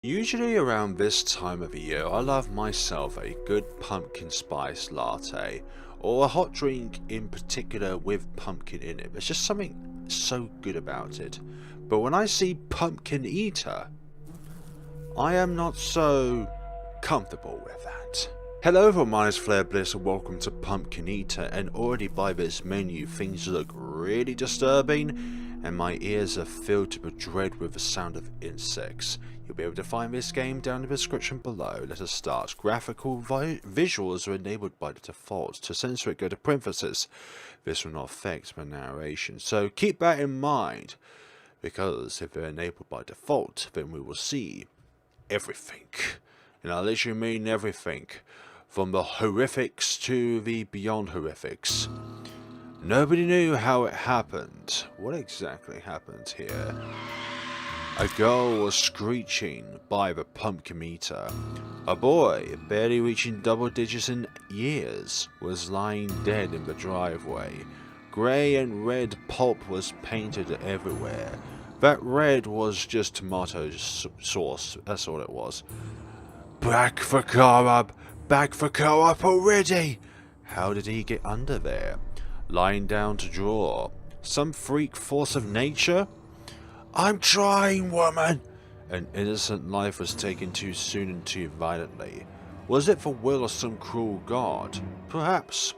Usually around this time of the year, I love myself a good pumpkin spice latte, or a hot drink in particular with pumpkin in it. There's just something so good about it. But when I see pumpkin eater, I am not so comfortable with that. Hello everyone, my name is FlareBlitzed and welcome to Pumpkin Eater, and already by this menu things look really disturbing and my ears are filled to the dread with the sound of insects. You'll be able to find this game down in the description below. Let us start. Graphical visuals are enabled by the default. To censor it, go to parentheses. This will not affect the narration, so keep that in mind, because if they're enabled by default then we will see everything. And I literally mean everything, from the horrifics to the beyond horrifics. Nobody knew how it happened. What exactly happened here? A girl was screeching by the pumpkin eater. A boy, barely reaching double digits in years, was lying dead in the driveway. Grey and red pulp was painted everywhere. That red was just tomato sauce, that's all it was. Back for co-op! Back for co-op already! How did he get under there? Lying down to draw. Some freak force of nature? I'm trying, woman! An innocent life was taken too soon and too violently. Was it the will of some cruel god? Perhaps.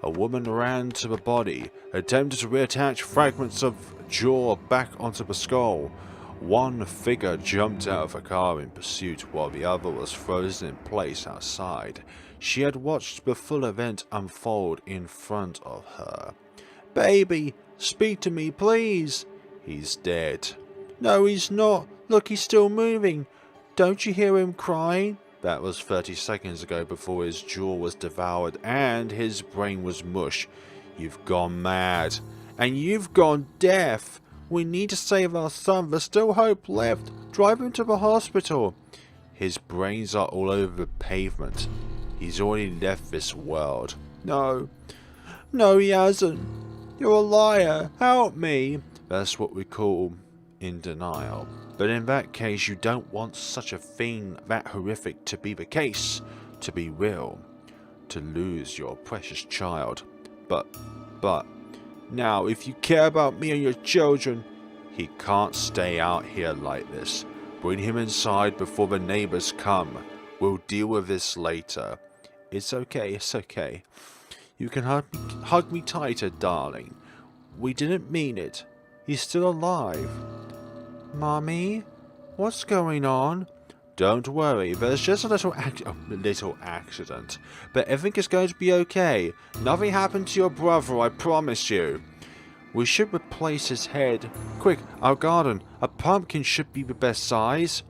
A woman ran to the body, attempted to reattach fragments of jaw back onto the skull. One figure jumped out of the car in pursuit while the other was frozen in place outside. She had watched the full event unfold in front of her. Baby, speak to me, please. He's dead. No, he's not. Look, he's still moving. Don't you hear him crying? That was 30 seconds ago before his jaw was devoured and his brain was mush. You've gone mad. And you've gone deaf. We need to save our son. There's still hope left. Drive him to the hospital. His brains are all over the pavement. He's already left this world. No. No, he hasn't. You're a liar. Help me. That's what we call in denial. But in that case, you don't want such a thing that horrific to be the case, to be real, to lose your precious child. But, now if you care about me and your children, he can't stay out here like this. Bring him inside before the neighbors come. We'll deal with this later. It's okay, it's okay. You can hug me tighter, darling. We didn't mean it. He's still alive. Mommy? What's going on? Don't worry, there's just a little accident. But everything is going to be okay. Nothing happened to your brother, I promise you. We should replace his head. Quick, our garden. A pumpkin should be the best size.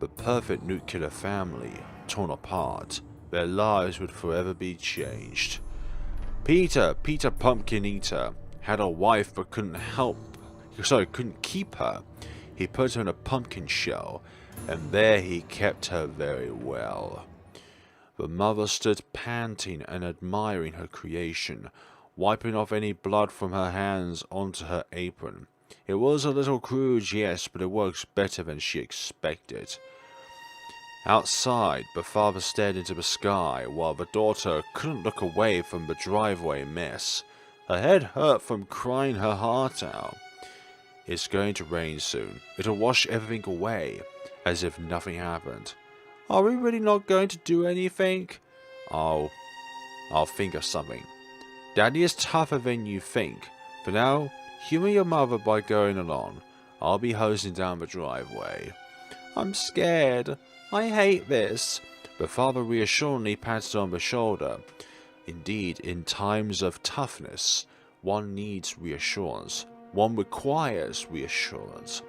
The perfect nuclear family, torn apart. Their lives would forever be changed. Peter Pumpkin Eater, had a wife but couldn't keep her. He put her in a pumpkin shell, and there he kept her very well. The mother stood panting and admiring her creation, wiping off any blood from her hands onto her apron. It was a little crude, yes, but it worked better than she expected. Outside, the father stared into the sky, while the daughter couldn't look away from the driveway mess. Her head hurt from crying her heart out. It's going to rain soon. It'll wash everything away, as if nothing happened. Are we really not going to do anything? I'll think of something. Daddy is tougher than you think. For now, humor your mother by going along. I'll be hosing down the driveway. I'm scared. I hate this. The father reassuringly patted her on the shoulder. Indeed, in times of toughness, one needs reassurance. One requires reassurance.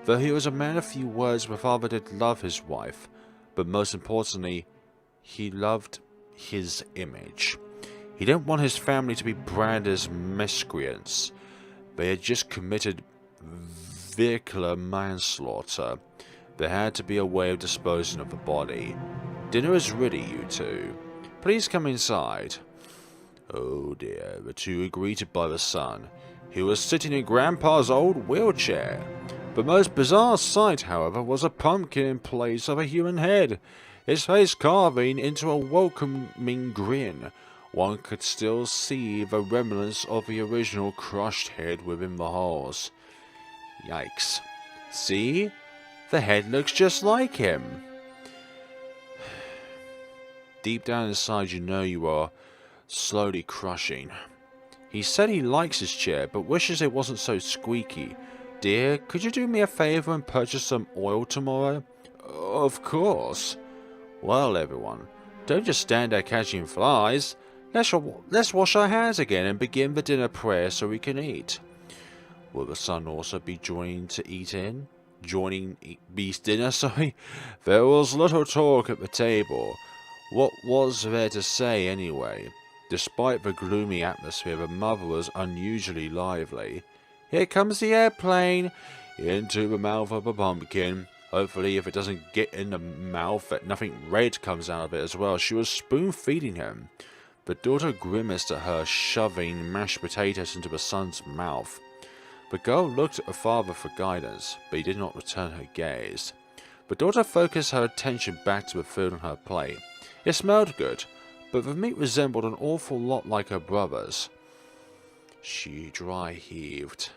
Though he was a man of few words, the father did love his wife, but most importantly, he loved his image. He didn't want his family to be branded as miscreants. They had just committed vehicular manslaughter. There had to be a way of disposing of the body. Dinner is ready, you two. Please come inside. Oh dear, the two were greeted by the son, who was sitting in Grandpa's old wheelchair. The most bizarre sight, however, was a pumpkin in place of a human head, its face carving into a welcoming grin. One could still see the remnants of the original crushed head within the holes. Yikes. See? The head looks just like him. Deep down inside you know you are slowly crushing. He said he likes his chair, but wishes it wasn't so squeaky. Dear, could you do me a favor and purchase some oil tomorrow? Of course. Well, everyone, don't just stand there catching flies. Let's wash our hands again and begin the dinner prayer so we can eat. Will the son also be joining Beast's dinner, sorry? There was little talk at the table. What was there to say anyway? Despite the gloomy atmosphere, the mother was unusually lively. Here comes the airplane! Into the mouth of the pumpkin. Hopefully, if it doesn't get in the mouth, that nothing red comes out of it as well. She was spoon-feeding him. The daughter grimaced at her, shoving mashed potatoes into the son's mouth. The girl looked at the father for guidance, but he did not return her gaze. The daughter focused her attention back to the food on her plate. It smelled good, but the meat resembled an awful lot like her brother's. She dry heaved.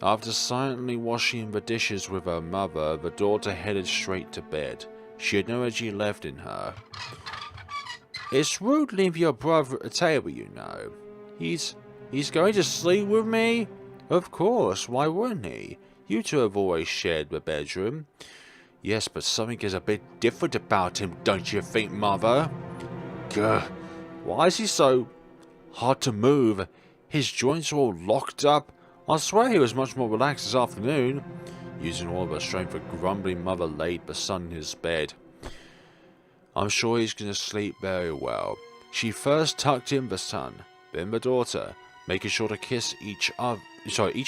After silently washing the dishes with her mother, the daughter headed straight to bed. She had no energy left in her. It's rude to leave your brother at the table, you know. He's going to sleep with me? Of course, why wouldn't he? You two have always shared the bedroom. Yes, but something is a bit different about him, don't you think, Mother? Gah, why is he so hard to move? His joints are all locked up. I swear he was much more relaxed this afternoon. Using all of her strength, the grumbling mother laid the son in his bed. I'm sure he's going to sleep very well. She first tucked in the son, then the daughter, making sure to kiss each of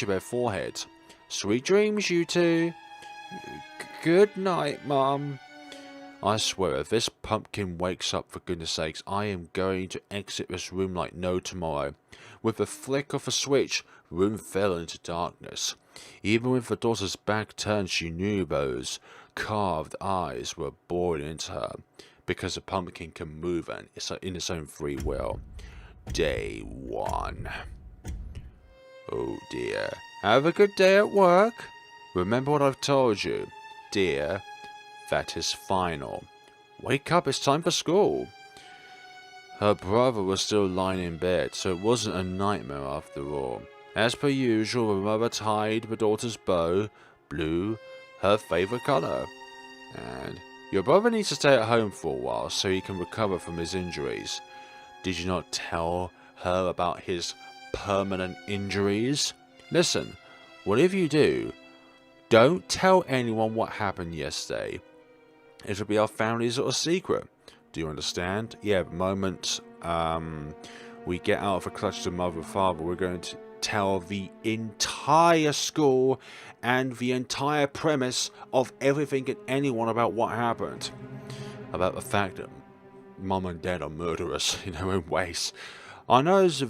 their foreheads. Sweet dreams, you two. Good night, Mum. I swear, if this pumpkin wakes up, for goodness sakes, I am going to exit this room like no tomorrow. With a flick of a switch, the room fell into darkness. Even with the daughter's back turned, she knew those carved eyes were boring into her, because a pumpkin can move in its own free will. Day 1. Oh dear. Have a good day at work. Remember what I've told you. Dear, that is final. Wake up, it's time for school. Her brother was still lying in bed, so it wasn't a nightmare after all. As per usual, the mother tied the daughter's bow, blue, her favourite colour. And your brother needs to stay at home for a while so he can recover from his injuries. Did you not tell her about his permanent injuries? Listen, whatever you do, don't tell anyone what happened yesterday. It'll be our family's little secret. Do you understand? Yeah, the moment we get out of the clutch of mother and father, we're going to tell the entire school and the entire premise of everything and anyone about what happened. About the fact that Mum and Dad are murderers in their own ways. I know it's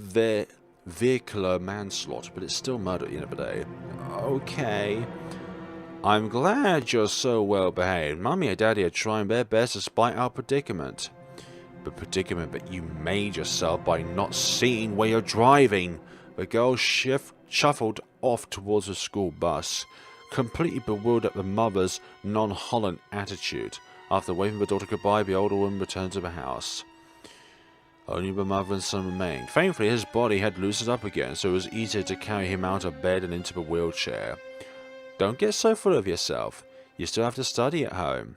vehicular manslaughter, but it's still murder at the end of the day. Okay. I'm glad you're so well behaved. Mummy and Daddy are trying their best despite our predicament. The predicament that you made yourself by not seeing where you're driving. The girl shuffled off towards the school bus, completely bewildered at the mother's nonchalant attitude. After waving the daughter goodbye, the older woman returned to the house. Only the mother and son remained. Thankfully, his body had loosened up again, so it was easier to carry him out of bed and into the wheelchair. Don't get so full of yourself. You still have to study at home.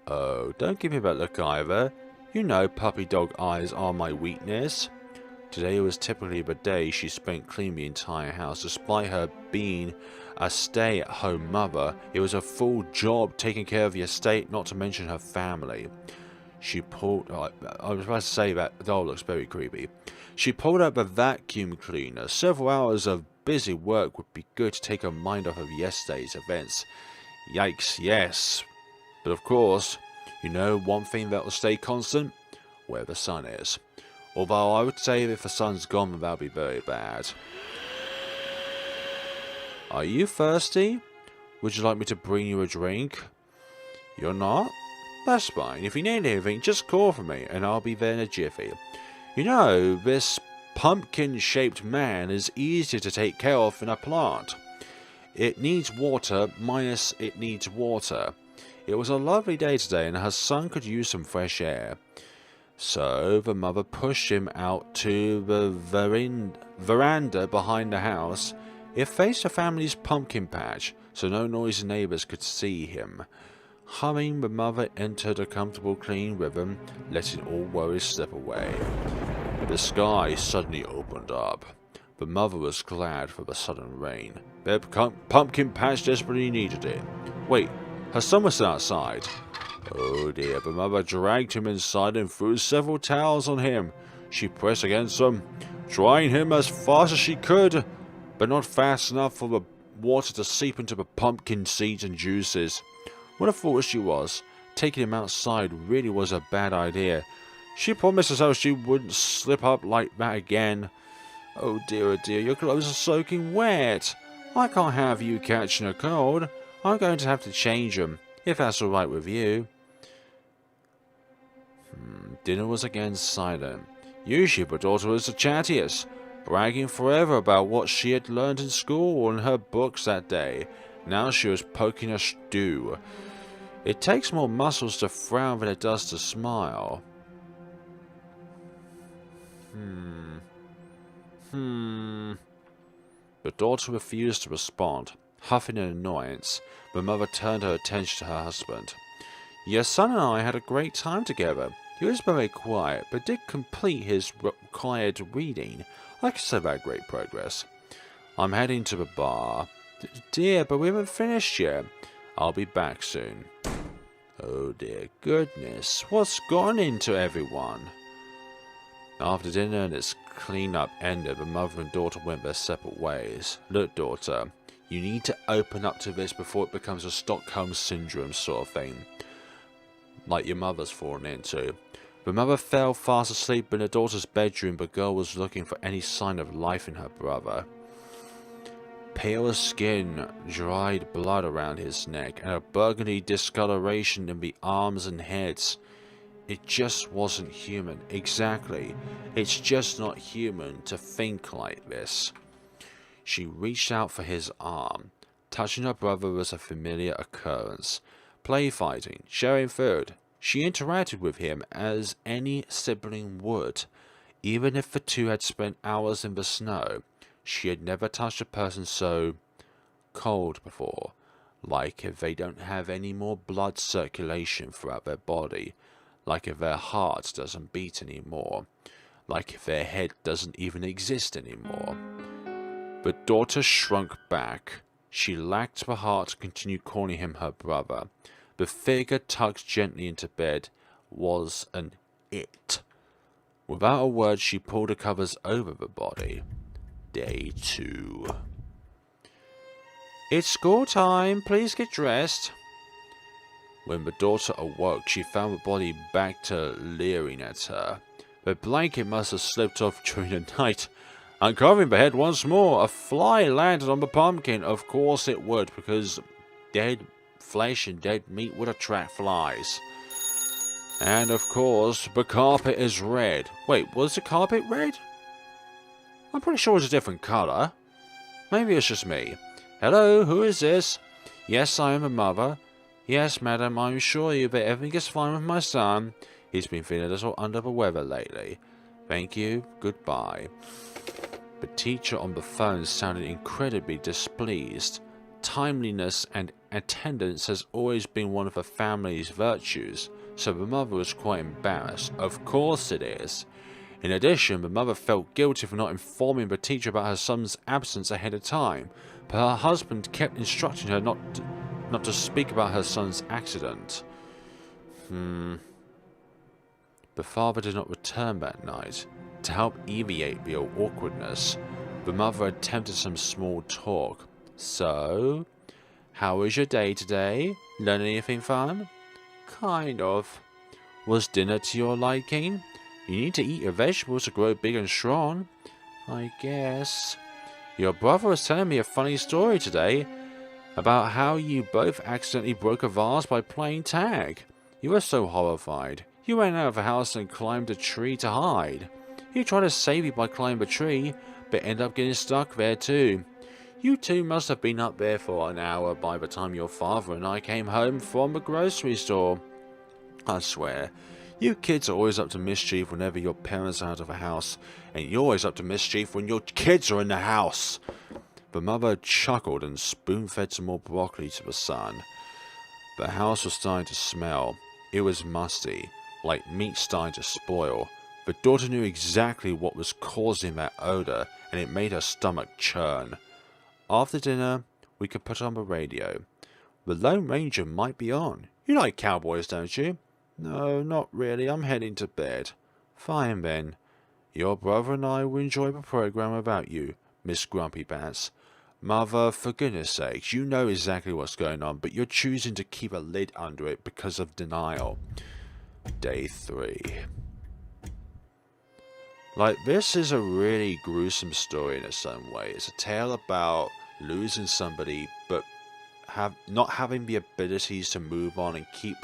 Oh, don't give me that look either. You know puppy dog eyes are my weakness. Today was typically the day she spent cleaning the entire house. Despite her being a stay-at-home mother, it was a full job taking care of the estate, not to mention her family. She pulled... I was about to say that the doll looks very creepy. She pulled out the vacuum cleaner. Several hours of busy work would be good to take her mind off of yesterday's events. Yikes, yes. But of course, you know one thing that will stay constant? Where the sun is. Although I would say if the sun's gone, that would be very bad. Are you thirsty? Would you like me to bring you a drink? You're not? That's fine. If you need anything, just call for me, and I'll be there in a jiffy. You know, this pumpkin-shaped man is easier to take care of than a plant. It needs water, minus it needs water. It was a lovely day today, and her son could use some fresh air. So the mother pushed him out to the veranda behind the house. It faced the family's pumpkin patch, so no noisy neighbors could see him. Humming, the mother entered a comfortable, clean rhythm, letting all worries slip away. The sky suddenly opened up. The mother was glad for the sudden rain. Their pumpkin patch desperately needed it. Wait, her son was outside. Oh dear, the mother dragged him inside and threw several towels on him. She pressed against him, drying him as fast as she could, but not fast enough for the water to seep into the pumpkin seeds and juices. What a fool she was. Taking him outside really was a bad idea. She promised herself she wouldn't slip up like that again. Oh dear, your clothes are soaking wet. I can't have you catching a cold. I'm going to have to change them, if that's alright with you. Dinner was again silent. Usually the daughter was the chattiest, bragging forever about what she had learned in school and her books that day. Now she was poking a stew. It takes more muscles to frown than it does to smile. The daughter refused to respond. Huffing in annoyance, the mother turned her attention to her husband. Your son and I had a great time together. He was very quiet, but did complete his required reading. I consider that great progress. I'm heading to the bar. Dear, but we haven't finished yet. I'll be back soon. Oh dear goodness, what's gone into everyone? After dinner and its clean-up ended, the mother and daughter went their separate ways. Look, daughter, you need to open up to this before it becomes a Stockholm Syndrome sort of thing, like your mother's fallen into. The mother fell fast asleep in her daughter's bedroom. The girl was looking for any sign of life in her brother. Pale skin, dried blood around his neck, and a burgundy discoloration in the arms and heads. It just wasn't human. Exactly. It's just not human to think like this. She reached out for his arm. Touching her brother was a familiar occurrence. Play fighting, sharing food. She interacted with him as any sibling would. Even if the two had spent hours in the snow, she had never touched a person so cold before. Like if they don't have any more blood circulation throughout their body. Like if their heart doesn't beat anymore. Like if their head doesn't even exist anymore. But daughter shrunk back. She lacked the heart to continue calling him her brother. The figure tucked gently into bed was an it. Without a word, she pulled the covers over the body. Day 2. It's school time. Please get dressed. When the daughter awoke, she found the body back to leering at her. The blanket must have slipped off during the night. Uncovering the head once more, a fly landed on the pumpkin. Of course it would, because dead flesh and dead meat would attract flies. And of course, the carpet is red. Wait, was the carpet red? I'm pretty sure it's a different colour. Maybe it's just me. Hello, who is this? Yes, I am a mother. Yes, madam, I'm sure you that everything is fine with my son. He's been feeling a little under the weather lately. Thank you, goodbye. The teacher on the phone sounded incredibly displeased. Timeliness and attendance has always been one of the family's virtues, so the mother was quite embarrassed. Of course it is. In addition, the mother felt guilty for not informing the teacher about her son's absence ahead of time, but her husband kept instructing her not to speak about her son's accident. The father did not return that night. To help alleviate the awkwardness, the mother attempted some small talk. So, how was your day today? Learn anything fun? Kind of. Was dinner to your liking? You need to eat your vegetables to grow big and strong. I guess. Your brother was telling me a funny story today about how you both accidentally broke a vase by playing tag. You were so horrified. You ran out of the house and climbed a tree to hide. He tried to save you by climbing a tree, but ended up getting stuck there too. You two must have been up there for an hour by the time your father and I came home from the grocery store. I swear, you kids are always up to mischief whenever your parents are out of the house, and you're always up to mischief when your kids are in the house. The mother chuckled and spoon-fed some more broccoli to the son. The house was starting to smell. It was musty, like meat starting to spoil. The daughter knew exactly what was causing that odor, and it made her stomach churn. After dinner, we could put on the radio. The Lone Ranger might be on. You like cowboys, don't you? No, not really. I'm heading to bed. Fine, then. Your brother and I will enjoy the program about you, Miss Grumpy Pants. Mother, for goodness sakes, you know exactly what's going on, but you're choosing to keep a lid under it because of denial. Day 3. Like, this is a really gruesome story in its own way. It's a tale about losing somebody, but not having the abilities to move on and keep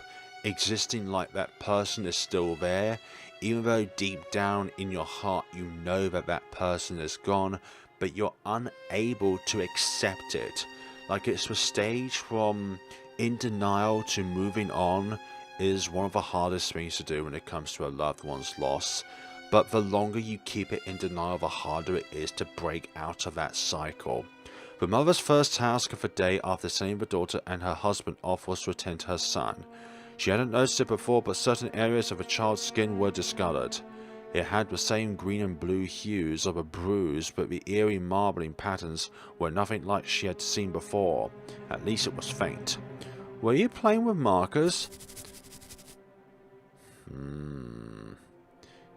existing like that person is still there, even though deep down in your heart you know that that person is gone, but you're unable to accept it. Like, it's the stage from in denial to moving on is one of the hardest things to do when it comes to a loved one's loss. But the longer you keep it in denial, the harder it is to break out of that cycle. The mother's first task of the day after sending the daughter and her husband off was to attend to her son. She hadn't noticed it before, but certain areas of the child's skin were discolored. It had the same green and blue hues of a bruise, but the eerie marbling patterns were nothing like she had seen before. At least it was faint. Were you playing with markers?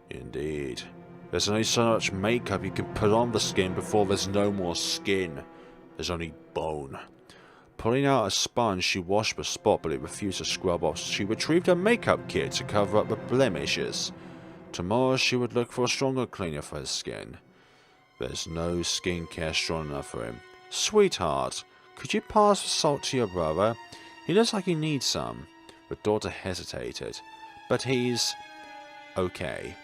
Indeed. There's only so much makeup you can put on the skin before there's no more skin. There's only bone. Pulling out a sponge, she washed the spot, but it refused to scrub off. She retrieved a makeup kit to cover up the blemishes. Tomorrow she would look for a stronger cleaner for his skin. There's no skincare strong enough for him. Sweetheart, could you pass the salt to your brother? He looks like he needs some. The daughter hesitated. But he's okay.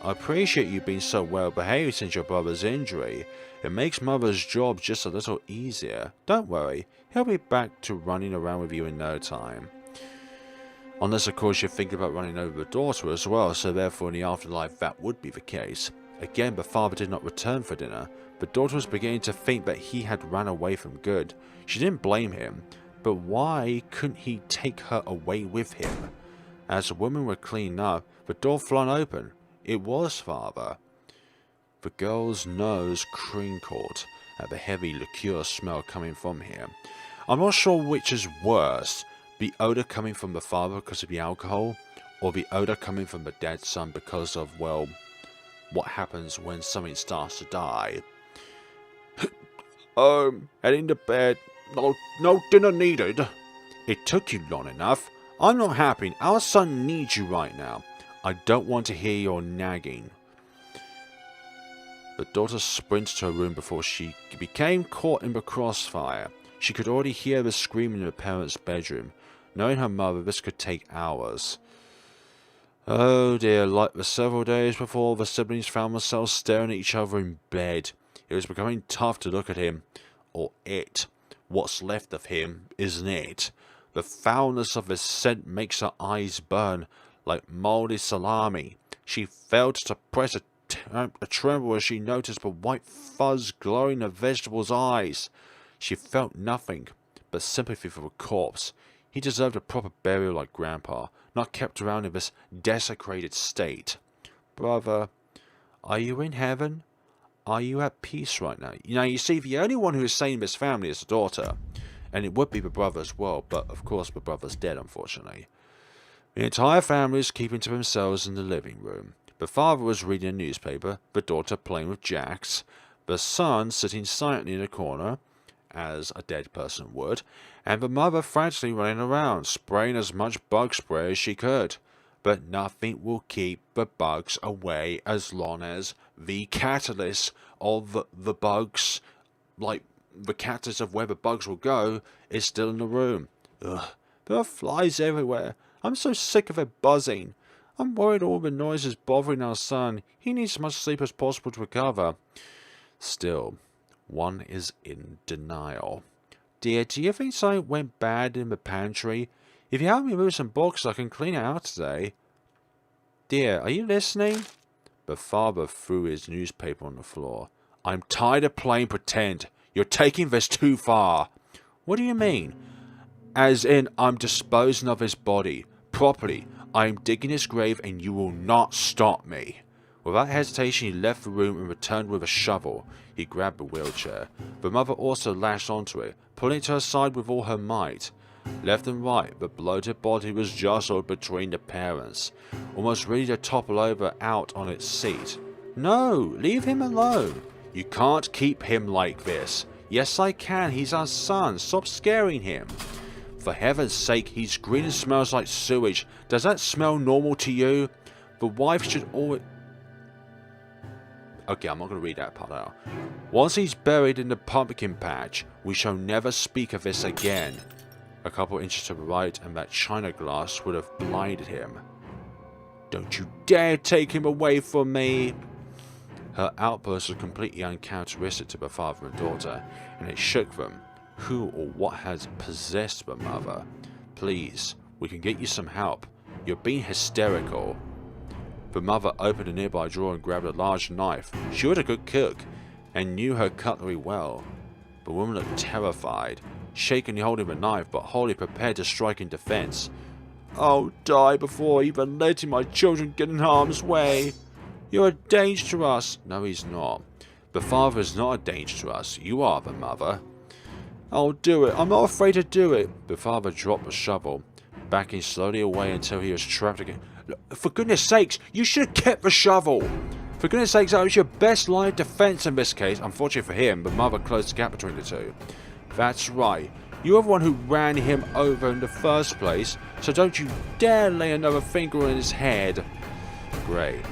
I appreciate you being so well behaved since your brother's injury. It makes Mother's job just a little easier. Don't worry, he'll be back to running around with you in no time. Unless, of course, you're thinking about running over the daughter as well, so therefore in the afterlife that would be the case. Again, the father did not return for dinner. The daughter was beginning to think that he had run away from good. She didn't blame him, but why couldn't he take her away with him? As the women were cleaning up, the door flung open. It was father. The girl's nose crinkled at the heavy liqueur smell coming from here. I'm not sure which is worse, the odor coming from the father because of the alcohol, or the odor coming from the dead son because of, well, what happens when something starts to die. Heading to bed. No dinner needed. It took you long enough. I'm not happy. Our son needs you right now. I don't want to hear your nagging. The daughter sprinted to her room before she became caught in the crossfire. She could already hear the screaming in her parents' bedroom. Knowing her mother, this could take hours. Oh dear, like the several days before, the siblings found themselves staring at each other in bed. It was becoming tough to look at him. Or it. What's left of him, isn't it? The foulness of his scent makes her eyes burn like mouldy salami. She felt to press a tremble as she noticed the white fuzz glowing in the vegetable's eyes. She felt nothing but sympathy for the corpse. He deserved a proper burial like Grandpa, not kept around in this desecrated state. Brother, are you in heaven? Are you at peace right now? Now, you see, the only one who is sane in this family is the daughter. And it would be the brother as well, but of course the brother's dead, unfortunately. The entire family is keeping to themselves in the living room. The father was reading a newspaper, the daughter playing with jacks, the son sitting silently in a corner, as a dead person would, and the mother frantically running around, spraying as much bug spray as she could. But nothing will keep the bugs away as long as the catalyst of the bugs like the cactus of where the bugs will go, is still in the room. Ugh, there are flies everywhere. I'm so sick of it buzzing. I'm worried all the noise is bothering our son. He needs as much sleep as possible to recover. Still, one is in denial. Dear, do you think something went bad in the pantry? If you help me move some boxes, I can clean it out today. Dear, are you listening? The father threw his newspaper on the floor. I'm tired of playing pretend. You're taking this too far. What do you mean? As in, I'm disposing of his body. Properly. I'm digging his grave and you will not stop me. Without hesitation, he left the room and returned with a shovel. He grabbed the wheelchair. The mother also lashed onto it, pulling it to her side with all her might. Left and right, the bloated body was jostled between the parents, almost ready to topple over out on its seat. No, leave him alone. You can't keep him like this. Yes, I can. He's our son. Stop scaring him. For heaven's sake, he's green and smells like sewage. Does that smell normal to you? The wife should always... Okay, I'm not going to read that part out. Once he's buried in the pumpkin patch, we shall never speak of this again. A couple inches to the right, and that china glass would have blinded him. Don't you dare take him away from me! Her outburst was completely uncharacteristic to the father and daughter, and it shook them. Who or what has possessed the mother? Please, we can get you some help. You're being hysterical. The mother opened a nearby drawer and grabbed a large knife. She was a good cook, and knew her cutlery well. The woman looked terrified, shakenly holding the knife, but wholly prepared to strike in defense. I'll die before even letting my children get in harm's way. You're a danger to us. No, he's not. The father is not a danger to us. You are the mother. I'll do it. I'm not afraid to do it. The father dropped the shovel, backing slowly away until he was trapped again. For goodness sakes, you should have kept the shovel. For goodness sakes, that was your best line of defense in this case. Unfortunately for him, the mother closed the gap between the two. That's right. You are the one who ran him over in the first place, so don't you dare lay another finger on his head. Great.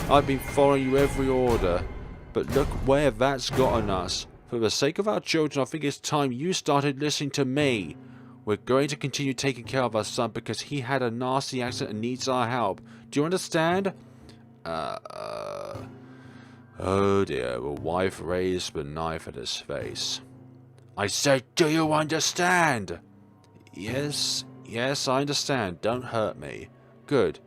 I've been following you every order, but look where that's gotten us. For the sake of our children, I think it's time you started listening to me. We're going to continue taking care of our son because he had a nasty accident and needs our help. Do you understand? Oh dear, the wife raised the knife at his face. I said, do you understand? Yes, I understand. Don't hurt me. Good.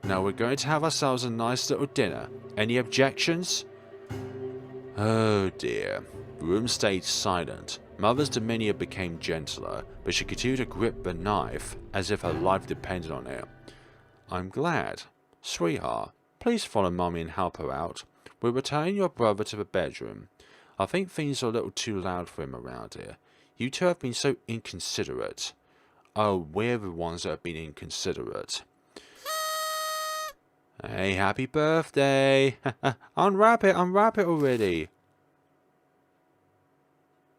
Now we're going to have ourselves a nice little dinner. Any objections? Oh dear. The room stayed silent. Mother's demeanor became gentler, but she continued to grip the knife as if her life depended on it. I'm glad. Sweetheart, please follow Mummy and help her out. We're returning your brother to the bedroom. I think things are a little too loud for him around here. You two have been so inconsiderate. Oh, we're the ones that have been inconsiderate. Hey, happy birthday! Unwrap it already!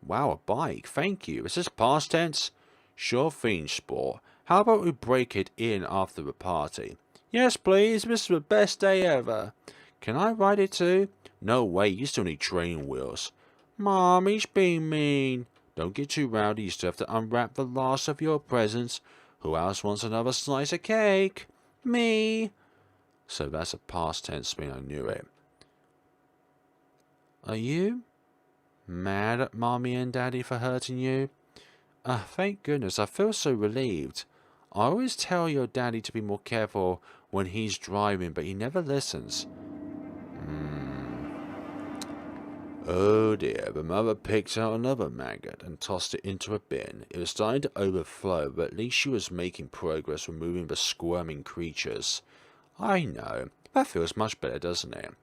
Wow, a bike, thank you. Is this past tense? Sure thing, sport. How about we break it in after the party? Yes, please, this is the best day ever. Can I ride it too? No way, you still need training wheels. Mommy's being mean. Don't get too rowdy, you still have to unwrap the last of your presents. Who else wants another slice of cake? Me. So that's a past tense mean I knew it. Are you mad at Mommy and Daddy for hurting you? Thank goodness, I feel so relieved. I always tell your daddy to be more careful when he's driving, but he never listens. Oh dear, the mother picked out another maggot and tossed it into a bin. It was starting to overflow, but at least she was making progress removing the squirming creatures. I know, that feels much better, doesn't it?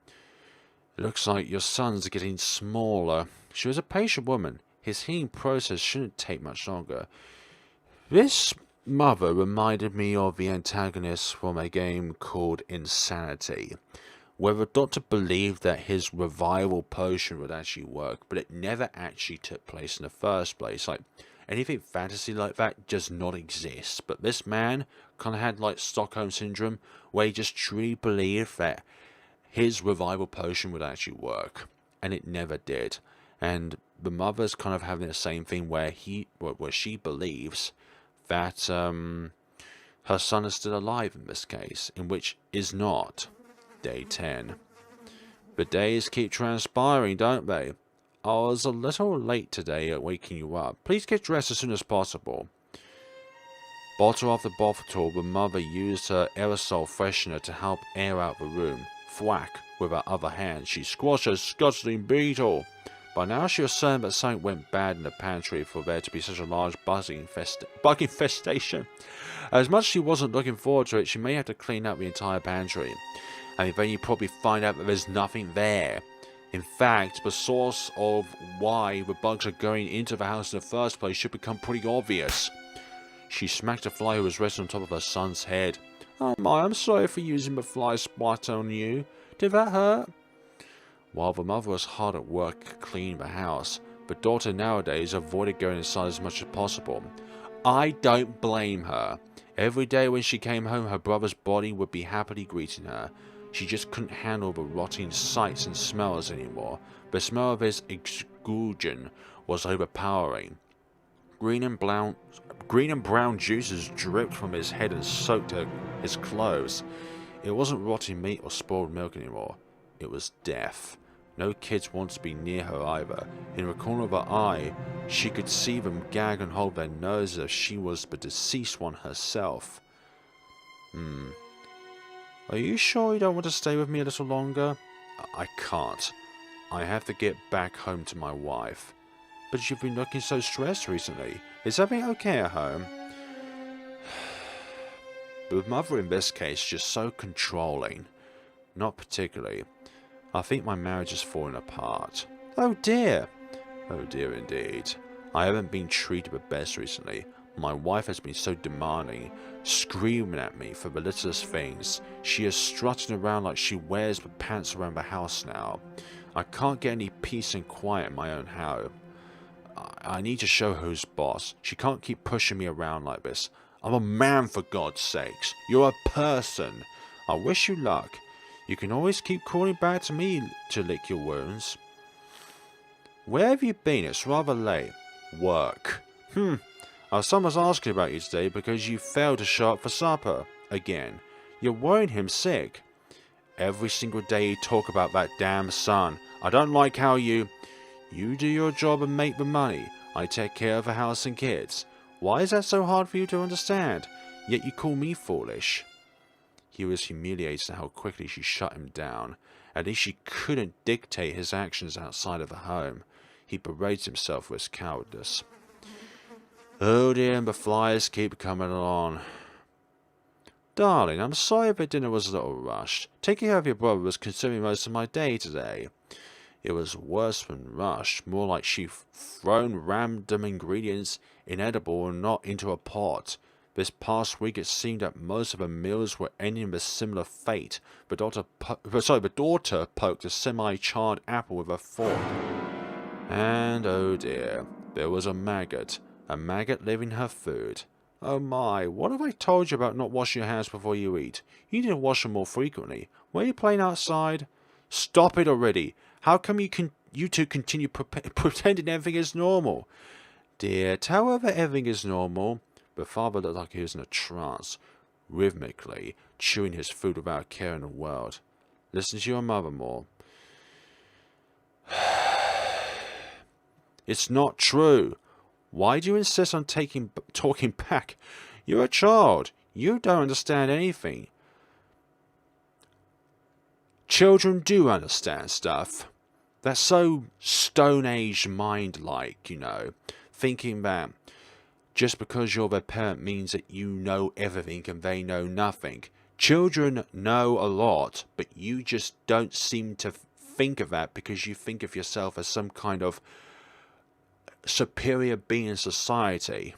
It looks like your son's getting smaller. She was a patient woman. His healing process shouldn't take much longer. This mother reminded me of the antagonist from a game called Insanity, where the doctor believed that his revival potion would actually work, but it never actually took place in the first place. Like, anything fantasy like that does not exist. But this man kind of had like Stockholm Syndrome, where he just truly believed that his revival potion would actually work, and it never did. And the mother's kind of having the same thing where she believes that her son is still alive in this case, in which is not. Day 10. The days keep transpiring, don't they? I was a little late today at waking you up. Please get dressed as soon as possible. Bottle after bottle, the mother used her aerosol freshener to help air out the room. Thwack, with her other hand, she squashed a scuttling beetle. By now she was certain that something went bad in the pantry for there to be such a large bug infestation. As much as she wasn't looking forward to it, she may have to clean up the entire pantry. And then you probably find out that there's nothing there. In fact, the source of why the bugs are going into the house in the first place should become pretty obvious. She smacked a fly who was resting on top of her son's head. Oh my, I'm sorry for using the fly spot on you. Did that hurt? While the mother was hard at work cleaning the house, the daughter nowadays avoided going inside as much as possible. I don't blame her. Every day when she came home, her brother's body would be happily greeting her. She just couldn't handle the rotting sights and smells anymore. The smell of his exclusion was overpowering. Green and brown juices dripped from his head and soaked his clothes. It wasn't rotting meat or spoiled milk anymore. It was death. No kids wanted to be near her either. In the corner of her eye, she could see them gag and hold their noses as if she was the deceased one herself. Are you sure you don't want to stay with me a little longer? I can't. I have to get back home to my wife. But you've been looking so stressed recently. Is everything okay at home? The mother in this case is just so controlling. Not particularly. I think my marriage is falling apart. Oh dear. Oh dear indeed. I haven't been treated the best recently. My wife has been so demanding, screaming at me for the littlest things. She is strutting around like she wears the pants around the house now. I can't get any peace and quiet in my own house. I need to show her who's boss. She can't keep pushing me around like this. I'm a man, for God's sakes. You're a person. I wish you luck. You can always keep calling back to me to lick your wounds. Where have you been? It's rather late. Work. Someone's asking about you today because you failed to show up for supper. Again. You're worrying him sick. Every single day you talk about that damn son. I don't like how you do your job and make the money. I take care of the house and kids. Why is that so hard for you to understand? Yet you call me foolish. He was humiliated at how quickly she shut him down. At least she couldn't dictate his actions outside of the home. He berated himself for his cowardice. Oh dear, and the flies keep coming along. Darling, I'm sorry if the dinner was a little rushed. Taking care of your brother was consuming most of my day today. It was worse than rushed, more like she'd thrown random ingredients, inedible or not, into a pot. This past week it seemed that most of her meals were ending with a similar fate. The daughter poked a semi-charred apple with a fork. And oh dear, there was a maggot living her food. Oh my, what have I told you about not washing your hands before you eat? You need to wash them more frequently. Were you playing outside? Stop it already. How come you two continue pretending everything is normal? Dear, tell her that everything is normal. The father looked like he was in a trance, rhythmically chewing his food without a care in the world. Listen to your mother more. It's not true. Why do you insist on talking back? You're a child. You don't understand anything. Children do understand stuff. That's so Stone Age mind-like, you know. Thinking that just because you're their parent means that you know everything and they know nothing. Children know a lot, but you just don't seem to think of that because you think of yourself as some kind of superior being in society.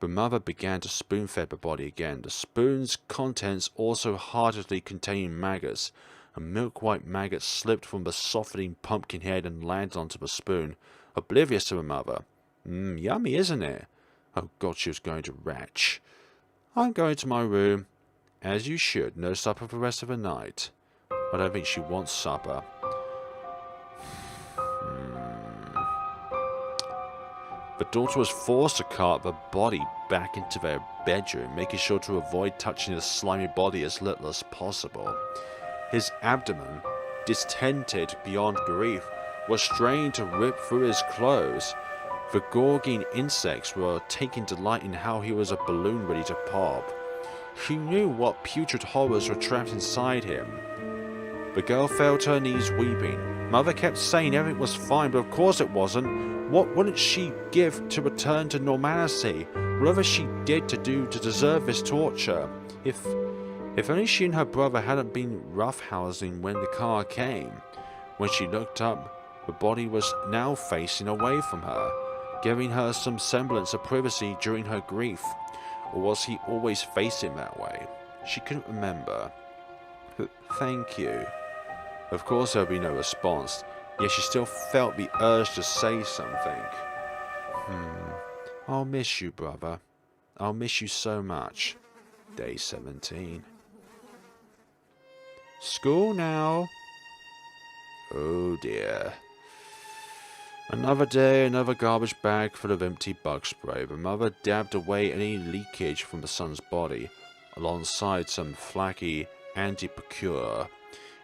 The mother began to spoon-feed the body again, the spoon's contents also heartily containing maggots. A milk-white maggot slipped from the softening pumpkin head and landed onto the spoon, oblivious to the mother. Yummy, isn't it? Oh God, she was going to retch. I'm going to my room. As you should. No supper for the rest of the night. I don't think she wants supper. The daughter was forced to cart the body back into their bedroom, making sure to avoid touching his slimy body as little as possible. His abdomen, distended beyond belief, was strained to rip through his clothes. The gorging insects were taking delight in how he was a balloon ready to pop. She knew what putrid horrors were trapped inside him. The girl fell to her knees weeping. Mother kept saying everything was fine, but of course it wasn't. What wouldn't she give to return to normality? Whatever she did to deserve this torture. If only she and her brother hadn't been roughhousing when the car came. When she looked up, the body was now facing away from her, giving her some semblance of privacy during her grief. Or was he always facing that way? She couldn't remember. Thank you. Of course there would be no response, yet she still felt the urge to say something. I'll miss you, brother. I'll miss you so much. Day 17. School now. Oh dear. Another day, another garbage bag full of empty bug spray. The mother dabbed away any leakage from the son's body, alongside some flaky anti-procure.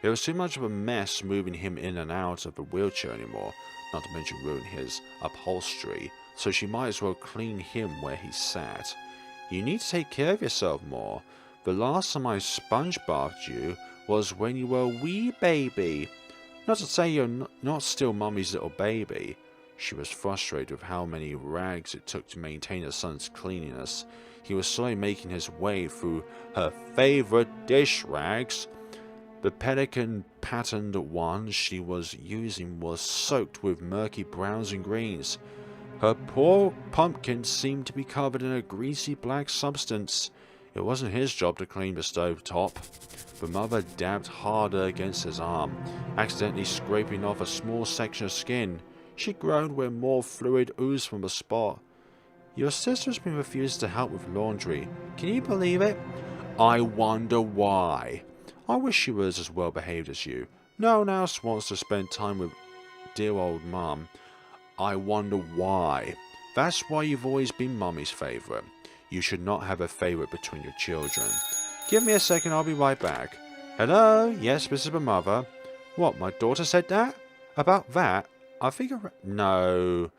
It was too much of a mess moving him in and out of the wheelchair anymore, not to mention ruin his upholstery, so she might as well clean him where he sat. You need to take care of yourself more. The last time I sponge bathed you was when you were a wee baby. Not to say you're not still mummy's little baby. She was frustrated with how many rags it took to maintain her son's cleanliness. He was slowly making his way through her favourite dish rags. The pelican-patterned one she was using was soaked with murky browns and greens. Her poor pumpkin seemed to be covered in a greasy black substance. It wasn't his job to clean the stove top. The mother dabbed harder against his arm, accidentally scraping off a small section of skin. She groaned when more fluid oozed from the spot. Your sister's been refused to help with laundry. Can you believe it? I wonder why. I wish she was as well behaved as you. No one else wants to spend time with dear old mum. I wonder why. That's why you've always been mummy's favourite. You should not have a favourite between your children. Give me a second, I'll be right back. Hello? Yes, this is my mother. What, my daughter said that? About that? I think No.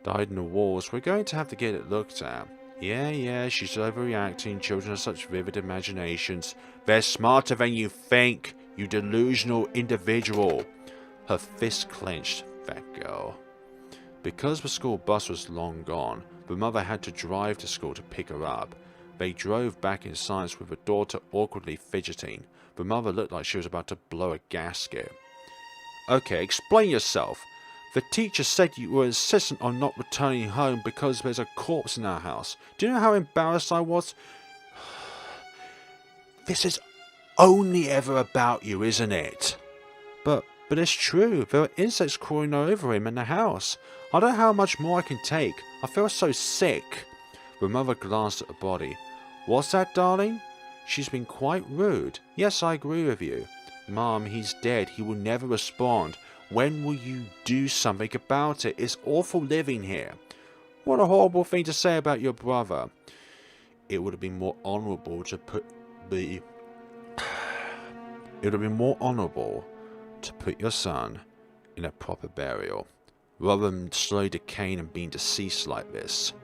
Died in the walls. We're going to have to get it looked at. Yeah, she's overreacting. Children have such vivid imaginations. They're smarter than you think, you delusional individual. Her fist clenched, that girl. Because the school bus was long gone, the mother had to drive to school to pick her up. They drove back in silence with the daughter awkwardly fidgeting. The mother looked like she was about to blow a gasket. Okay, explain yourself. The teacher said you were insistent on not returning home because there's a corpse in our house. Do you know how embarrassed I was? This is only ever about you, isn't it? But it's true. There are insects crawling all over him in the house. I don't know how much more I can take. I feel so sick. The mother glanced at the body. What's that, darling? She's been quite rude. Yes, I agree with you. Mom, he's dead. He will never respond. When will you do something about it? It's awful living here. What a horrible thing to say about your brother. It would have been more honourable to put your son in a proper burial, rather than slowly decaying and being deceased like this.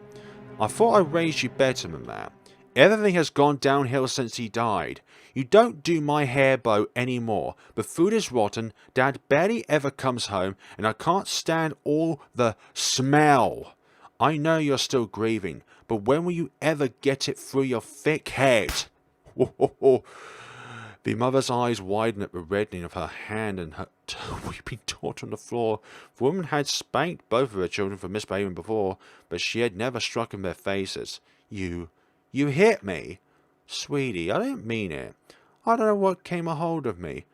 I thought I raised you better than that. Everything has gone downhill since he died. You don't do my hair bow anymore. The food is rotten, Dad barely ever comes home, and I can't stand all the smell. I know you're still grieving, but when will you ever get it through your thick head? The mother's eyes widened at the reddening of her hand and her weeping daughter on the floor. The woman had spanked both of her children for misbehaving before, but she had never struck in their faces. You hit me? Sweetie, I didn't mean it. I don't know what came a hold of me.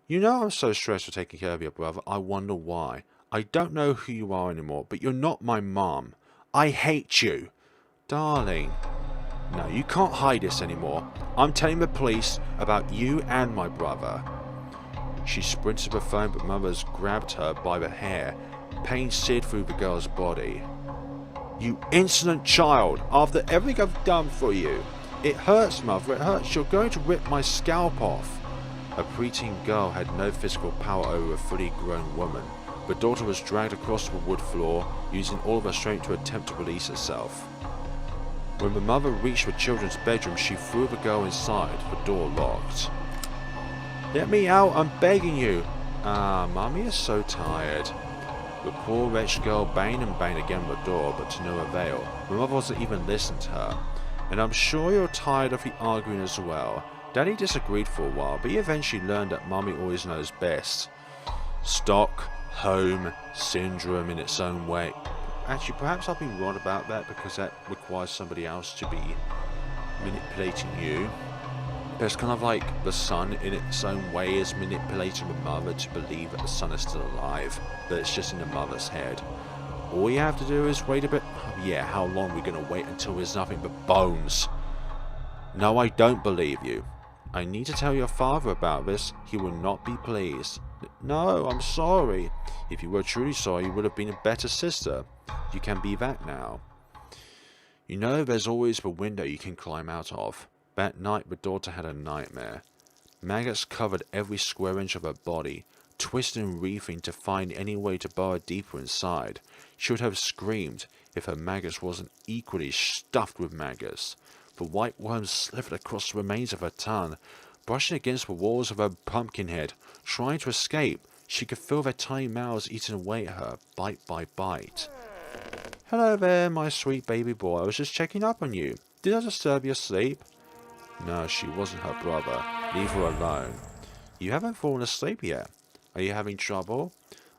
You know I'm so stressed for taking care of your brother. I wonder why. I don't know who you are anymore, but you're not my mom. I hate you. Darling. No, you can't hide this anymore. I'm telling the police about you and my brother. She sprinted to the phone, but Mother's grabbed her by the hair. Pain seared through the girl's body. You insolent child, after everything I've done for you. It hurts, mother, it hurts. You're going to rip my scalp off. A preteen girl had no physical power over a fully grown woman. The daughter was dragged across the wood floor, using all of her strength to attempt to release herself. When the mother reached the children's bedroom, she threw the girl inside, the door locked. Let me out, I'm begging you. Mummy is so tired. The poor wretched girl banged and banged again the door, but to no avail. The mother wasn't even listening to her. And I'm sure you're tired of the arguing as well. Daddy disagreed for a while, but he eventually learned that Mummy always knows best. Stockholm Syndrome in its own way. Actually, perhaps I've been wrong about that, because that requires somebody else to be manipulating you. But it's kind of like the son in its own way is manipulating the mother to believe that the son is still alive, but it's just in the mother's head. All you have to do is wait a bit. Yeah, how long are we going to wait until there's nothing but bones? No, I don't believe you. I need to tell your father about this. He will not be pleased. No, I'm sorry. If you were truly sorry, you would have been a better sister. You can be that now. You know, there's always the window you can climb out of. That night, the daughter had a nightmare. Maggots covered every square inch of her body, twisting and wreathing to find any way to burrow deeper inside. She would have screamed if her maggots wasn't equally stuffed with maggots. The white worms slithered across the remains of her tongue, brushing against the walls of her pumpkin head, trying to escape. She could feel their tiny mouths eating away at her, bite by bite. Hello there, my sweet baby boy. I was just checking up on you. Did I disturb your sleep? No, she wasn't her brother. Leave her alone. You haven't fallen asleep yet. Are you having trouble?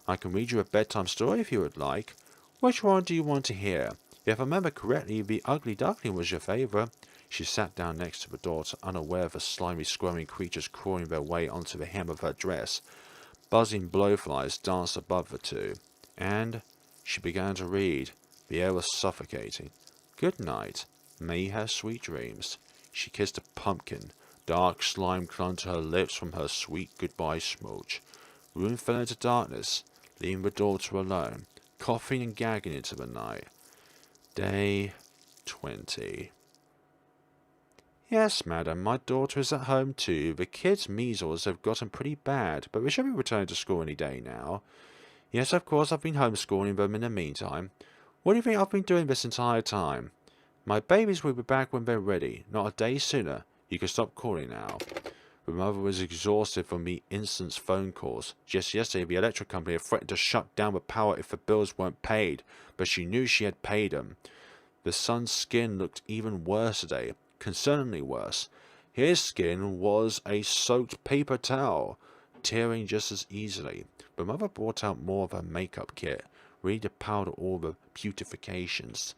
I can read you a bedtime story if you would like. Which one do you want to hear? If I remember correctly, the ugly duckling was your favourite. She sat down next to the daughter, unaware of the slimy, squirming creatures crawling their way onto the hem of her dress. Buzzing blowflies danced above the two. And she began to read. The air was suffocating. Good night. May you have sweet dreams. She kissed a pumpkin. Dark slime clung to her lips from her sweet goodbye smooch. Room fell into darkness, leaving the daughter alone, coughing and gagging into the night. Day 20. Yes, madam, my daughter is at home too. The kids' measles have gotten pretty bad, but we shall be returning to school any day now. Yes, of course, I've been homeschooling them in the meantime. What do you think I've been doing this entire time? My babies will be back when they're ready, not a day sooner. You can stop calling now. The mother was exhausted from the instant's phone calls. Just yesterday, the electric company had threatened to shut down the power if the bills weren't paid, but she knew she had paid them. The son's skin looked even worse today, concerningly worse. His skin was a soaked paper towel, tearing just as easily. The mother brought out more of her makeup kit, ready to powder all the beautifications.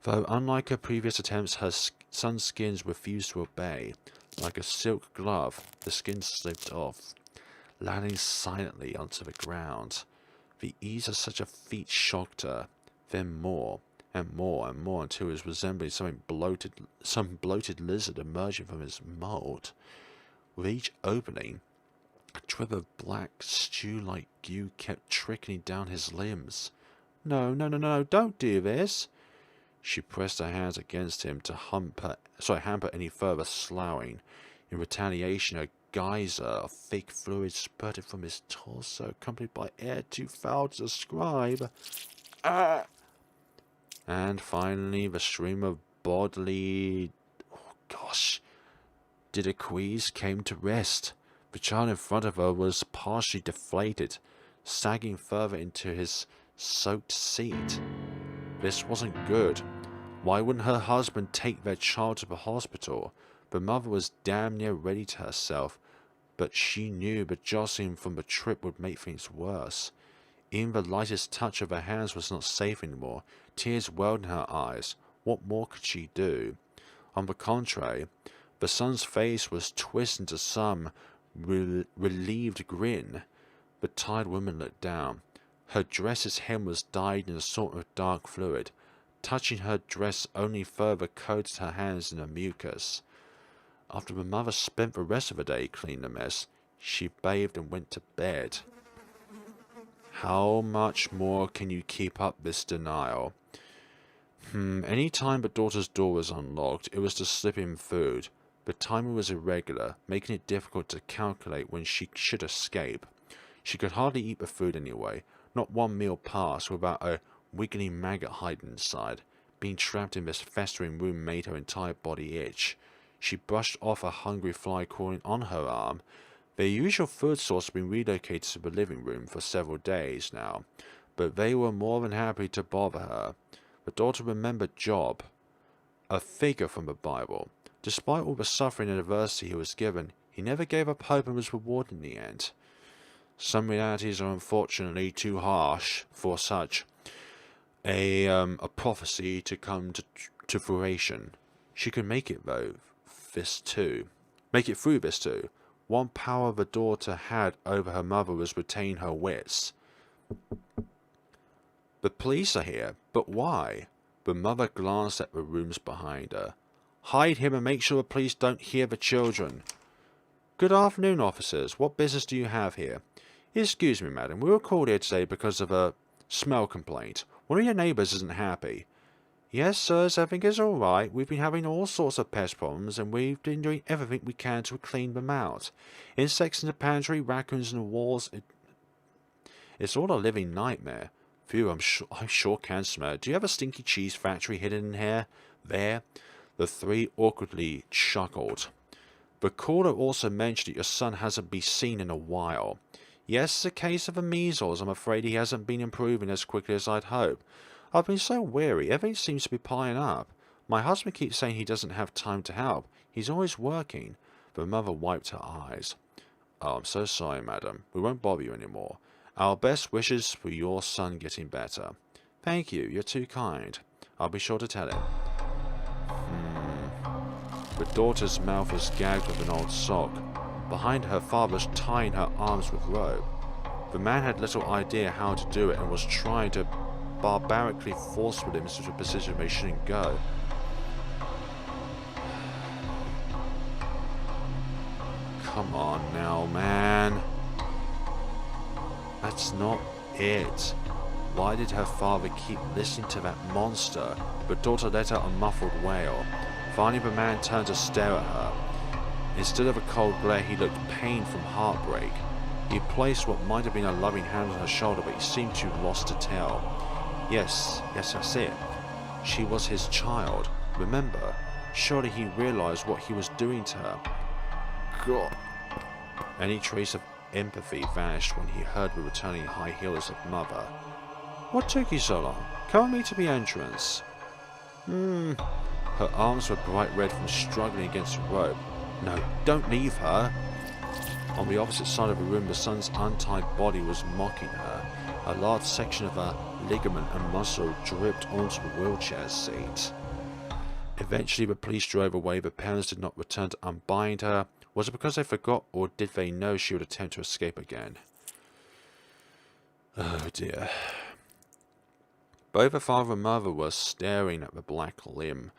Though, unlike her previous attempts, her son's skin refused to obey. Like a silk glove, the skin slipped off, landing silently onto the ground. The ease of such a feat shocked her, then more, and more, and more, until it was resembling some bloated lizard emerging from his mold. With each opening, a drip of black stew-like goo kept trickling down his limbs. No, no, no, no, don't do this! She pressed her hands against him to hamper any further sloughing. In retaliation, a geyser of fake fluid spurted from his torso, accompanied by air too foul to describe. And finally, the stream of bodily... Didacquees came to rest. The child in front of her was partially deflated, sagging further into his soaked seat. This wasn't good. Why wouldn't her husband take their child to the hospital? The mother was damn near ready to herself, but she knew the jostling from the trip would make things worse. Even the lightest touch of her hands was not safe anymore. Tears welled in her eyes. What more could she do? On the contrary, the son's face was twisted into some relieved grin. The tired woman looked down. Her dress's hem was dyed in a sort of dark fluid. Touching her dress only further coated her hands in a mucus. After the mother spent the rest of the day cleaning the mess, she bathed and went to bed. How much more can you keep up this denial? Any time but daughter's door was unlocked, it was to slip in food. The timing was irregular, making it difficult to calculate when she should escape. She could hardly eat the food anyway. Not one meal passed without a wiggly maggot hiding inside. Being trapped in this festering room made her entire body itch. She brushed off a hungry fly crawling on her arm. Their usual food source had been relocated to the living room for several days now, but they were more than happy to bother her. The daughter remembered Job, a figure from the Bible. Despite all the suffering and adversity he was given, he never gave up hope and was rewarded in the end. Some realities are unfortunately too harsh for such a prophecy to come to fruition. She could make it though, Make it through this too. One power the daughter had over her mother was retain her wits. The police are here, but why? The mother glanced at the rooms behind her. Hide him and make sure the police don't hear the children. Good afternoon, officers. What business do you have here? Excuse me, madam. We were called here today because of a smell complaint. One of your neighbours isn't happy. Yes, sirs, everything is all right. We've been having all sorts of pest problems, and we've been doing everything we can to clean them out. Insects in the pantry, raccoons in the walls. It's all a living nightmare. Phew, I sure can smell it. Do you have a stinky cheese factory hidden in here? There? The three awkwardly chuckled. The caller also mentioned that your son hasn't been seen in a while. Yes, it's a case of the measles. I'm afraid he hasn't been improving as quickly as I'd hoped. I've been so weary. Everything seems to be piling up. My husband keeps saying he doesn't have time to help. He's always working. The mother wiped her eyes. Oh, I'm so sorry, madam. We won't bother you anymore. Our best wishes for your son getting better. Thank you. You're too kind. I'll be sure to tell him. The daughter's mouth was gagged with an old sock. Behind her, father was tying her arms with rope. The man had little idea how to do it and was trying to barbarically force them into a position they shouldn't go. Come on now, man. That's not it. Why did her father keep listening to that monster? The daughter let out a muffled wail. Finally, the man turned to stare at her. Instead of a cold glare, he looked pained from heartbreak. He placed what might have been a loving hand on her shoulder, but he seemed too lost to tell. Yes, that's it. She was his child. Remember, surely he realized what he was doing to her. God. Any trace of empathy vanished when he heard the returning high heels of mother. What took you so long? Come with me to the entrance. Her arms were bright red from struggling against the rope. No, don't leave her. On the opposite side of the room, the son's untied body was mocking her. A large section of her ligament and muscle dripped onto the wheelchair seat. Eventually, the police drove away. The parents did not return to unbind her. Was it because they forgot, or did they know she would attempt to escape again? Oh dear. Both the father and mother were staring at the black limb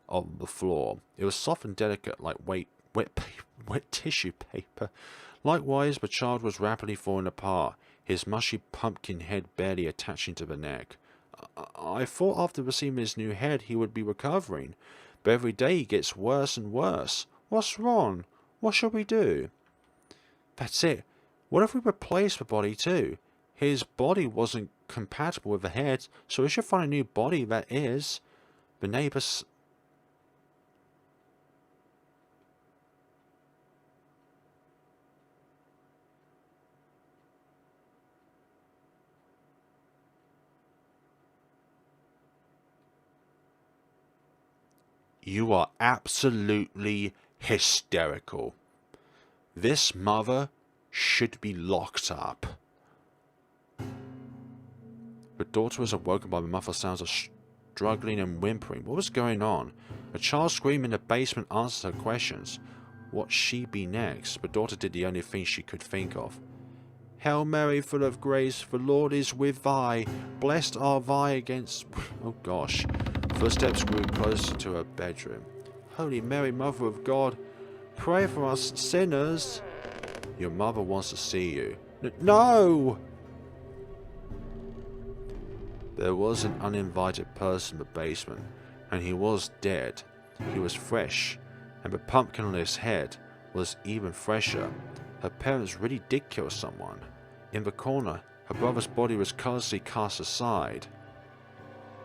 on the floor. It was soft and delicate like wet tissue paper. Likewise, the child was rapidly falling apart, his mushy pumpkin head barely attaching to the neck. I thought after receiving his new head he would be recovering, but every day he gets worse and worse. What's wrong? What shall we do? That's it. What if we replace the body too? His body wasn't compatible with the head, so we should find a new body that is. The neighbors... You are absolutely hysterical. This mother should be locked up. The daughter was awoken by the muffled sounds of struggling and whimpering. What was going on? A child screaming in the basement answered her questions. What she be next? The daughter did the only thing she could think of. Hail Mary, full of grace, the Lord is with thee. Blessed are thou against... Oh gosh. Footsteps grew closer to her bedroom. Holy Mary, Mother of God, pray for us sinners. Your mother wants to see you. No! There was an uninvited person in the basement, and he was dead. He was fresh, and the pumpkin on his head was even fresher. Her parents really did kill someone. In the corner, her brother's body was carelessly cast aside.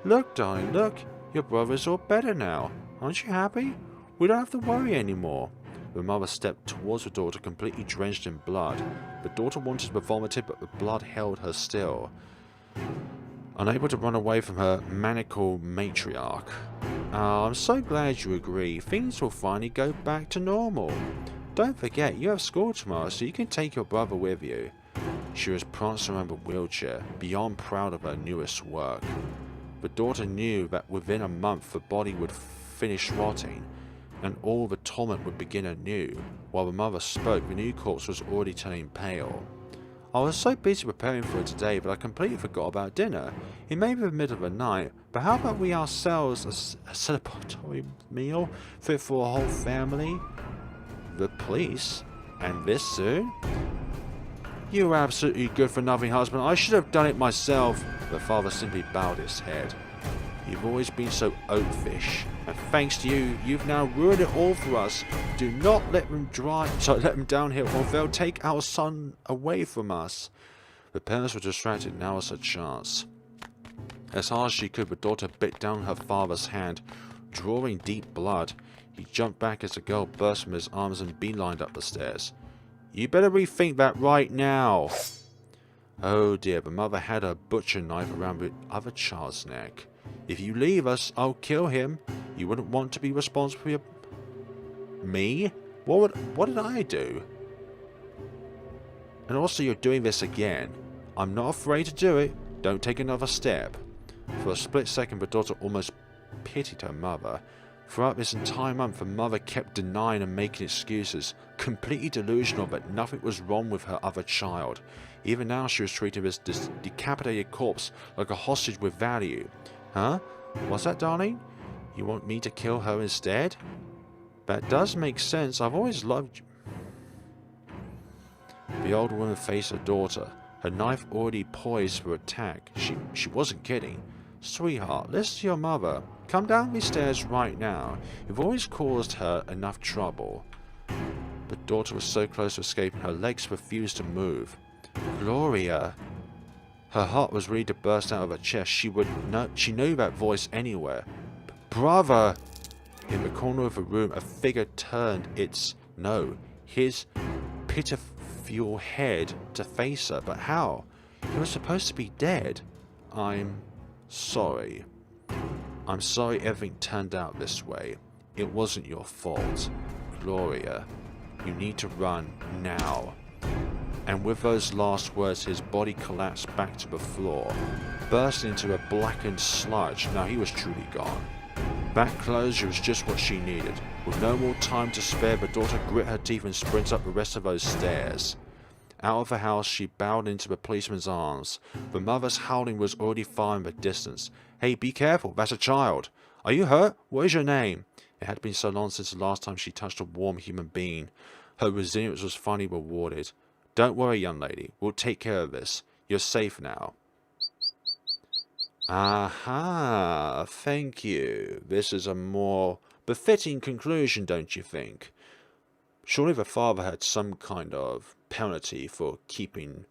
Look, darling, look. Your brother's all better now. Aren't you happy? We don't have to worry anymore. The mother stepped towards the daughter, completely drenched in blood. The daughter wanted to be vomited, but the blood held her still, unable to run away from her maniacal matriarch. I'm so glad you agree. Things will finally go back to normal. Don't forget, you have school tomorrow, so you can take your brother with you. She was prancing around the wheelchair, beyond proud of her newest work. The daughter knew that within a month the body would finish rotting, and all the torment would begin anew. While the mother spoke, the new corpse was already turning pale. I was so busy preparing for it today that I completely forgot about dinner. It may be the middle of the night, but how about we ourselves a celebratory meal fit for a whole family? The police? And this soon? You absolutely good-for-nothing husband. I should have done it myself. The father simply bowed his head. You've always been so oafish, and thanks to you, you've now ruined it all for us. Do not let them let them downhill, or they'll take our son away from us. The parents were distracted. Now was her chance. As hard as she could, the daughter bit down her father's hand, drawing deep blood. He jumped back as the girl burst from his arms and beelined up the stairs. You better rethink that right now. Oh dear, the mother had her butcher knife around the other child's neck. If you leave us, I'll kill him. You wouldn't want to be responsible for your... Me? What did I do? And also, you're doing this again. I'm not afraid to do it. Don't take another step. For a split second, the daughter almost pitied her mother. Throughout this entire month, the mother kept denying and making excuses, completely delusional that nothing was wrong with her other child. Even now, she was treating this decapitated corpse like a hostage with value. Huh? What's that, darling? You want me to kill her instead? That does make sense. I've always loved you. The old woman faced her daughter, her knife already poised for attack. She wasn't kidding. Sweetheart, listen to your mother. Come down these stairs right now. You've always caused her enough trouble. The daughter was so close to escaping, her legs refused to move. Gloria. Her heart was ready to burst out of her chest. She knew that voice anywhere. Brother! In the corner of the room, a figure turned his pitiful head to face her. But how? He was supposed to be dead. I'm sorry. I'm sorry everything turned out this way. It wasn't your fault. Gloria, you need to run now. And with those last words, his body collapsed back to the floor, bursting into a blackened sludge. Now he was truly gone. That closure was just what she needed. With no more time to spare, the daughter grit her teeth and sprinted up the rest of those stairs. Out of the house, she bowed into the policeman's arms. The mother's howling was already far in the distance. Hey, be careful, that's a child. Are you hurt? What is your name? It had been so long since the last time she touched a warm human being. Her resilience was finally rewarded. Don't worry, young lady. We'll take care of this. You're safe now. Aha, thank you. This is a more befitting conclusion, don't you think? Surely the father had some kind of penalty for keeping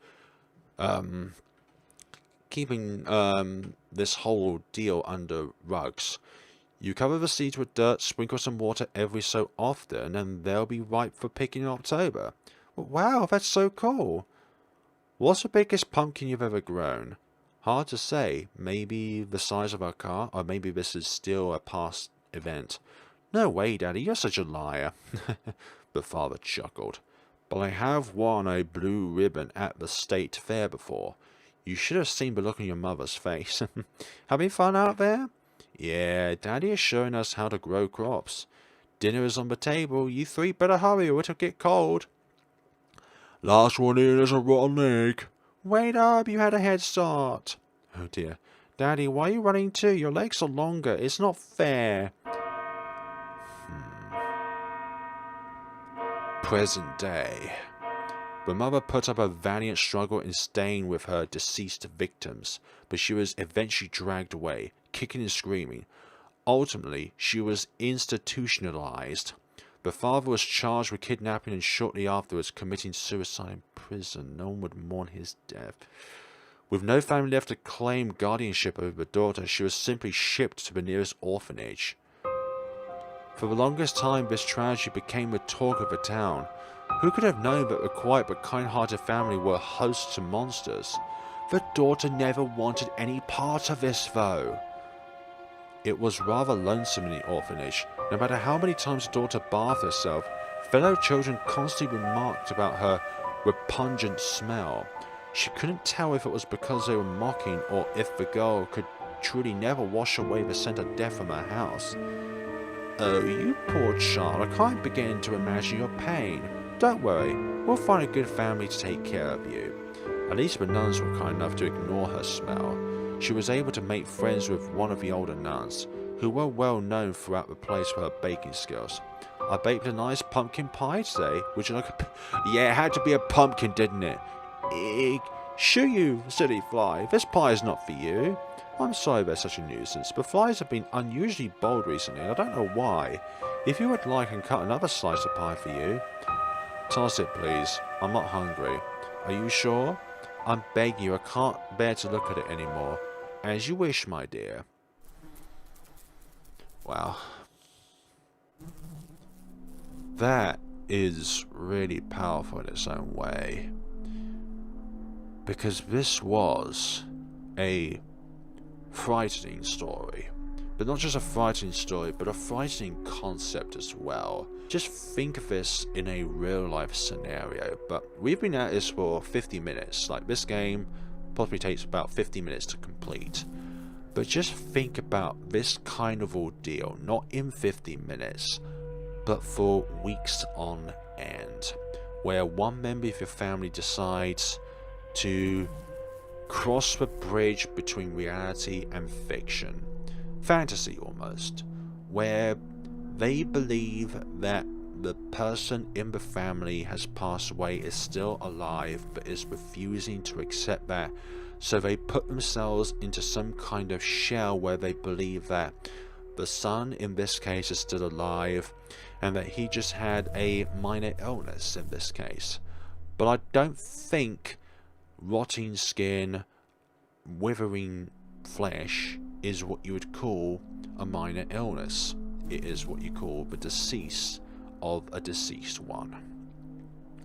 this whole deal under rugs. You cover the seeds with dirt, sprinkle some water every so often, and they'll be ripe for picking in October. Wow, that's so cool. What's the biggest pumpkin you've ever grown? Hard to say. Maybe the size of our car, or maybe this is still a past event. No way, Daddy, you're such a liar. The father chuckled. But I have won a blue ribbon at the state fair before. You should have seen the look on your mother's face. Having fun out there? Yeah, Daddy is showing us how to grow crops. Dinner is on the table. You three better hurry or it'll get cold. Last one in is a rotten egg. Wait up, you had a head start. Oh dear. Daddy, why are you running too? Your legs are longer. It's not fair. Present day. The mother put up a valiant struggle in staying with her deceased victims, but she was eventually dragged away, kicking and screaming. Ultimately, she was institutionalized. The father was charged with kidnapping and shortly afterwards committing suicide in prison. No one would mourn his death. With no family left to claim guardianship over the daughter, she was simply shipped to the nearest orphanage. For the longest time, this tragedy became the talk of the town. Who could have known that the quiet but kind-hearted family were hosts to monsters? The daughter never wanted any part of this, though. It was rather lonesome in the orphanage. No matter how many times the daughter bathed herself, fellow children constantly remarked about her repugnant smell. She couldn't tell if it was because they were mocking or if the girl could truly never wash away the scent of death from her house. Oh, you poor child, I can't begin to imagine your pain. Don't worry, we'll find a good family to take care of you. At least the nuns were kind enough to ignore her smell. She was able to make friends with one of the older nuns, who were well known throughout the place for her baking skills. I baked a nice pumpkin pie today. Would you like a... Yeah, it had to be a pumpkin, didn't it? Shoo, you silly fly. This pie is not for you. I'm sorry they're such a nuisance, but flies have been unusually bold recently, and I don't know why. If you would like, I can cut another slice of pie for you. Toss it, please. I'm not hungry. Are you sure? I'm begging you, I can't bear to look at it anymore. As you wish, my dear. Wow. That is really powerful in its own way. Because this was a frightening story. But not just a frightening story, but a frightening concept as well. Just think of this in a real life scenario. But we've been at this for 50 minutes. Like, this game possibly takes about 50 minutes to complete. But just think about this kind of ordeal, not in 50 minutes, but for weeks on end, where one member of your family decides to cross the bridge between reality and fiction, fantasy almost, where they believe that the person in the family has passed away, is still alive, but is refusing to accept that. So they put themselves into some kind of shell where they believe that the son in this case is still alive and that he just had a minor illness in this case. But I don't think rotting skin, withering flesh is what you would call a minor illness. It is what you call the decease of a deceased one.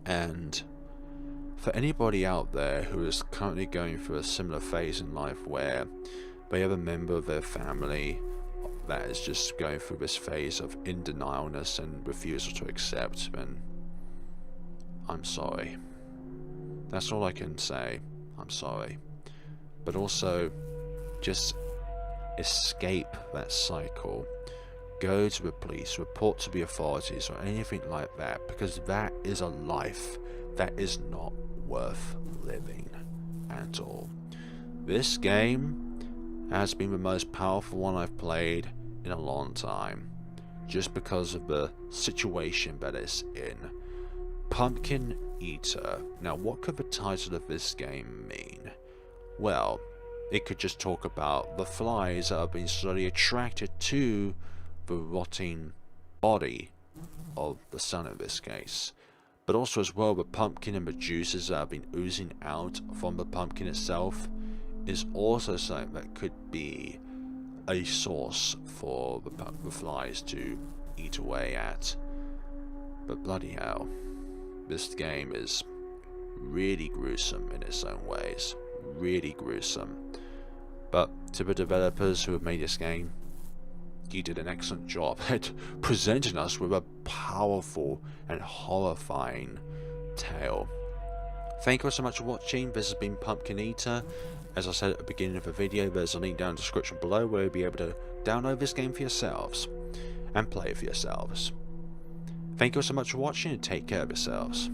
And for anybody out there who is currently going through a similar phase in life where they have a member of their family that is just going through this phase of in denialness and refusal to accept, then I'm sorry. That's all I can say. I'm sorry. But also, just escape that cycle. Go to the police, report to the authorities or anything like that, because that is a life that is not worth living at all. This game has been the most powerful one I've played in a long time, just because of the situation that it's in. Pumpkin Eater. Now, what could the title of this game mean? Well, it could just talk about the flies that have been slowly attracted to the rotting body of the son in this case. But also as well, the pumpkin and the juices that have been oozing out from the pumpkin itself is also something that could be a source for the flies to eat away at. But bloody hell, this game is really gruesome in its own ways. Really gruesome. But to the developers who have made this game, you did an excellent job at presenting us with a powerful and horrifying tale. Thank you so much for watching. This has been Pumpkin Eater. As I said at the beginning of the video, there's a link down in the description below where you'll be able to download this game for yourselves and play it for yourselves. Thank you so much for watching and take care of yourselves.